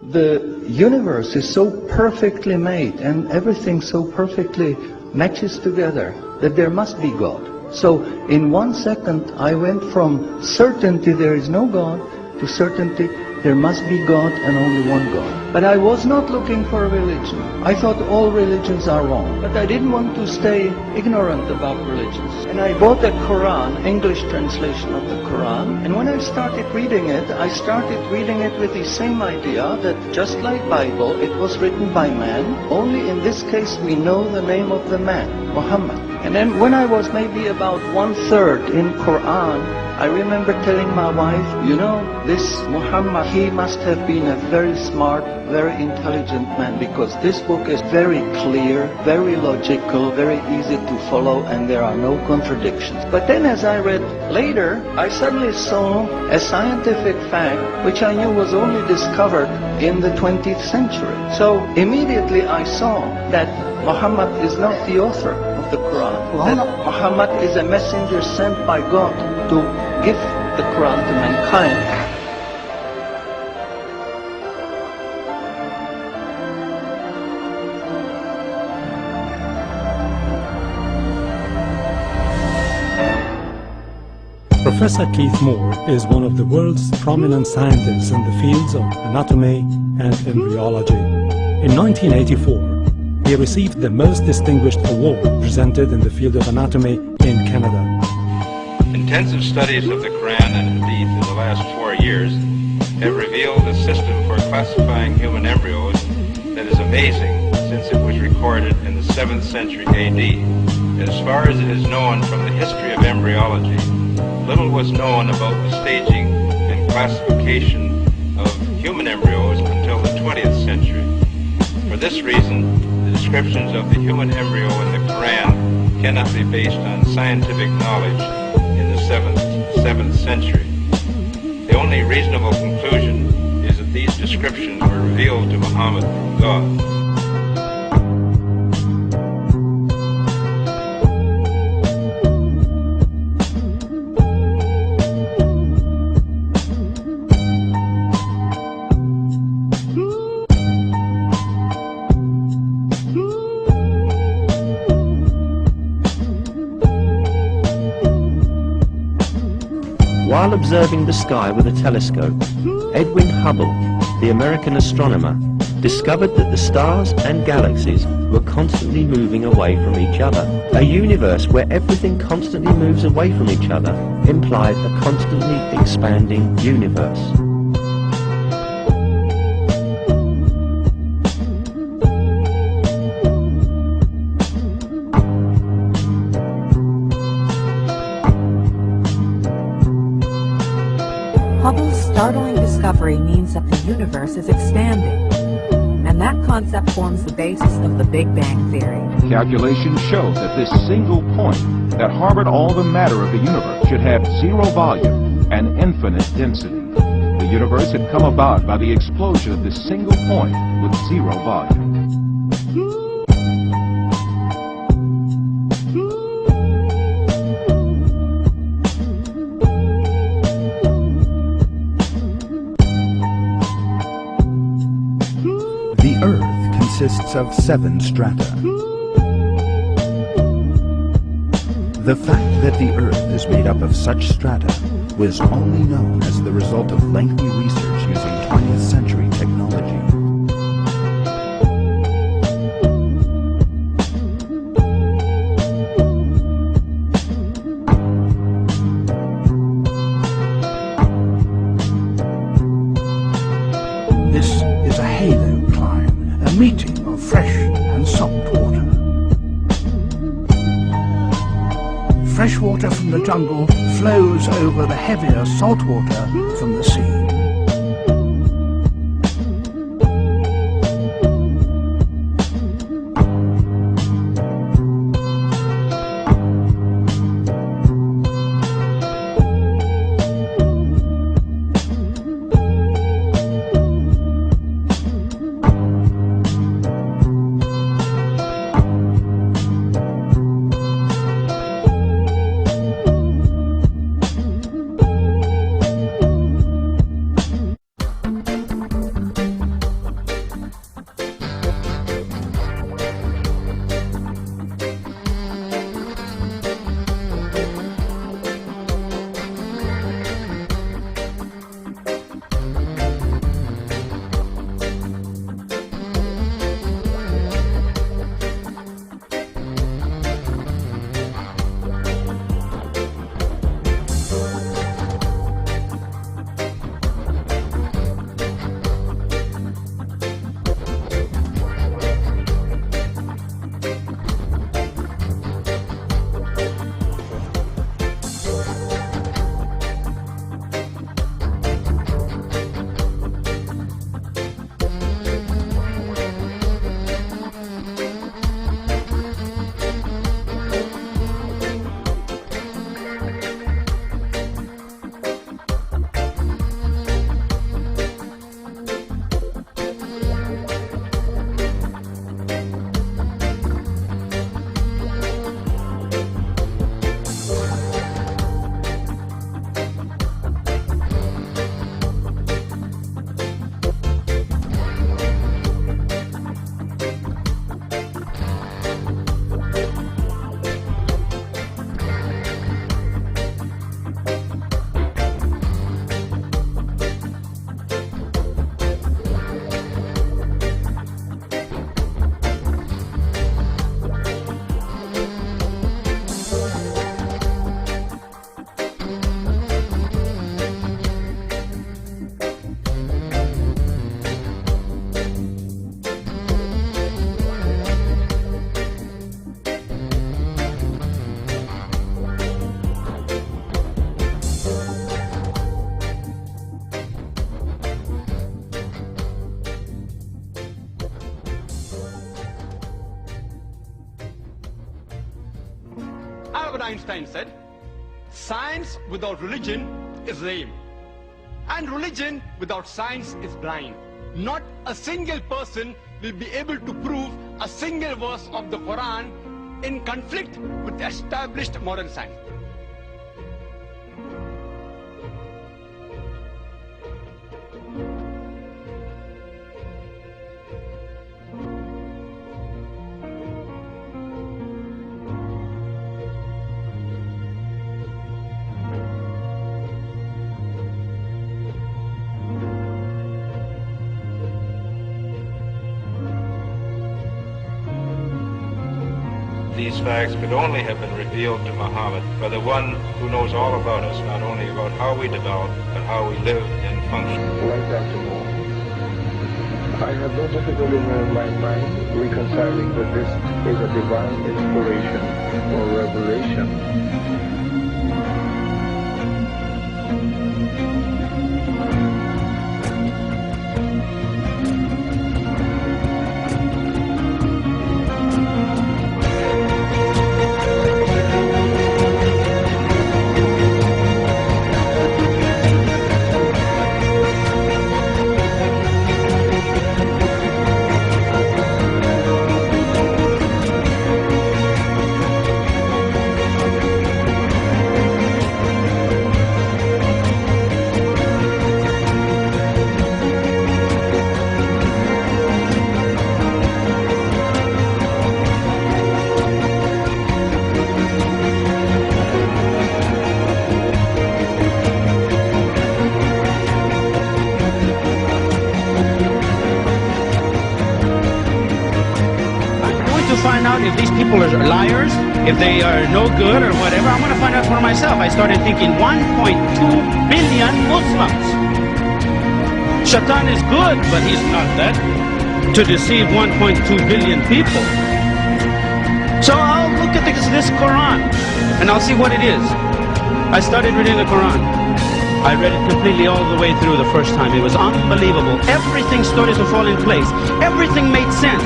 The universe is so perfectly made and everything so perfectly matches together that there must be God. So in 1 second I went from certainty there is no God to certainty there must be God and only one God. But I was not looking for a religion. I thought all religions are wrong. But I didn't want to stay ignorant about religions. And I bought the Coran, English translation of the Coran. And when I started reading it with the same idea that just like Bible, it was written by man. Only in this case we know the name of the man, Muhammad. And then when I was maybe about 1/3 in Quran, I remember telling my wife, you know, this Muhammad, he must have been a very smart, very intelligent man, because this book is very clear, very logical, very easy to follow, and there are no contradictions. But then as I read later, I suddenly saw a scientific fact which I knew was only discovered in the 20th century. So immediately I saw that Muhammad is not the author of the Quran, that Muhammad is a messenger sent by God to give the Quran to mankind. Professor Keith Moore is one of the world's prominent scientists in the fields of anatomy and embryology. In 1984, he received the most distinguished award presented in the field of anatomy in Canada. Intensive studies of the Quran and Hadith in the last 4 years have revealed a system for classifying human embryos that is amazing, since it was recorded in the 7th century AD. As far as it is known from the history of embryology, little was known about the staging and classification of human embryos until the 20th century. For this reason, the descriptions of the human embryo in the Quran cannot be based on scientific knowledge in the 7th century. The only reasonable conclusion is that these descriptions were revealed to Muhammad from God. While observing the sky with a telescope, Edwin Hubble, the American astronomer, discovered that the stars and galaxies were constantly moving away from each other. A universe where everything constantly moves away from each other implied a constantly expanding universe. Hubble's startling discovery means that the universe is expanding, and that concept forms the basis of the Big Bang Theory. Calculations show that this single point that harbored all the matter of the universe should have zero volume and infinite density. The universe had come about by the explosion of this single point with zero volume. The Earth consists of 7 strata. The fact that the Earth is made up of such strata was only known as the result of lengthy research using 20th century technology. This is a halo climb, a meeting of fresh and salt water. Fresh water from the jungle flows over the heavier salt water from the sea. Einstein said, science without religion is lame, and religion without science is blind. Not a single person will be able to prove a single verse of the Quran in conflict with established modern science. These facts could only have been revealed to Muhammad by the one who knows all about us, not only about how we develop, but how we live and function. Like that tomorrow. I have no difficulty in my mind reconciling that this is a divine inspiration or revelation. Find out if these people are liars, if they are no good or whatever. I'm going to find out for myself. I started thinking 1.2 billion Muslims. Shaitan is good, but he's not that to deceive 1.2 billion people. So I'll look at this Quran and I'll see what it is. I started reading the Quran. I read it completely all the way through the first time. It was unbelievable. Everything started to fall in place. Everything made sense.